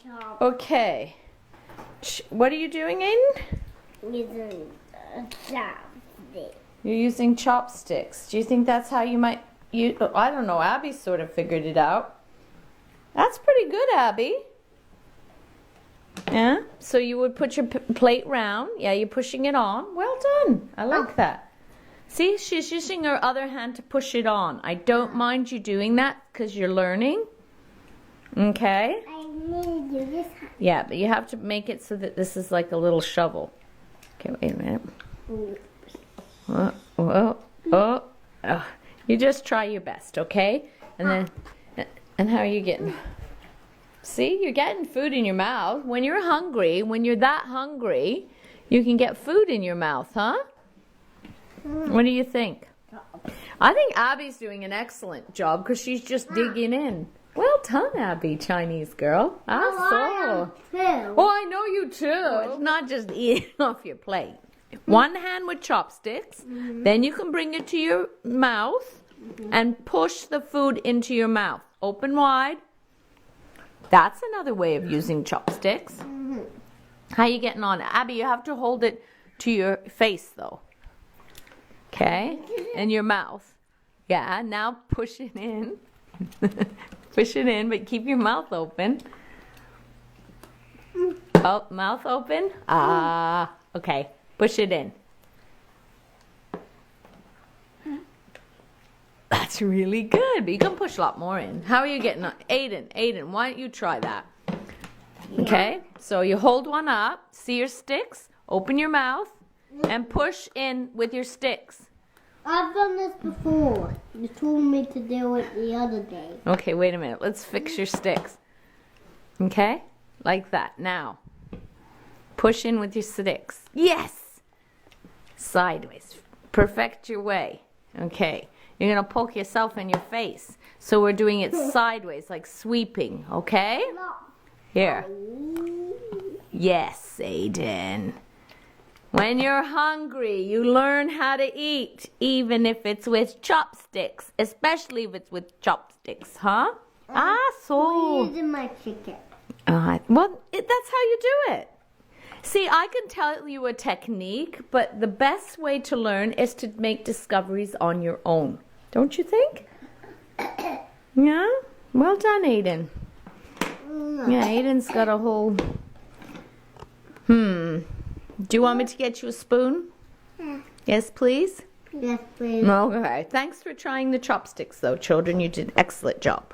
chop. Okay. What are you doing, Aiden? Using a chopstick. You're using chopsticks. Do you think that's how you might use? I don't know. Abby sort of figured it out. That's pretty good, Abby. Yeah. So you would put your plate round. Yeah, you're pushing it on. Well done. I like that. See, she's using her other hand to push it on. I don't mind you doing that because you're learning. Okay. I need to do this. Yeah, but you have to make it so that this is like a little shovel. Okay, wait a minute. Oh. You just try your best, okay? And then, how are you getting? See, you're getting food in your mouth. When you're hungry, when you're that hungry, you can get food in your mouth, huh? What do you think? I think Abby's doing an excellent job because she's just digging in. Well done, Abby, Chinese girl. Oh, I know you too. It's not just eating off your plate. One hand with chopsticks, then you can bring it to your mouth and push the food into your mouth. Open wide. That's another way of using chopsticks. How are you getting on? Abby, you have to hold it to your face though. Okay? And your mouth. Yeah, now push it in. Push it in, but keep your mouth open. Oh, mouth open? Okay. Push it in. That's really good, but you can push a lot more in. How are you getting on? Aiden, why don't you try that? Okay, so you hold one up, see your sticks, open your mouth, and push in with your sticks. I've done this before. You told me to do it the other day. Okay, wait a minute. Let's fix your sticks. Okay, like that. Now, push in with your sticks. Yes! Sideways. Perfect your way. Okay. You're going to poke yourself in your face. So we're doing it sideways, like sweeping. Okay? Here. Yes, Aiden. When you're hungry, you learn how to eat, even if it's with chopsticks. Especially if it's with chopsticks, huh? So. Using my chicken. Well, that's how you do it. See, I can tell you a technique, but the best way to learn is to make discoveries on your own. Don't you think? Yeah? Well done, Aiden. Yeah, Aiden's got a whole... Do you want me to get you a spoon? Yeah. Yes, please? Yes, please. Okay. Thanks for trying the chopsticks, though, children. You did an excellent job.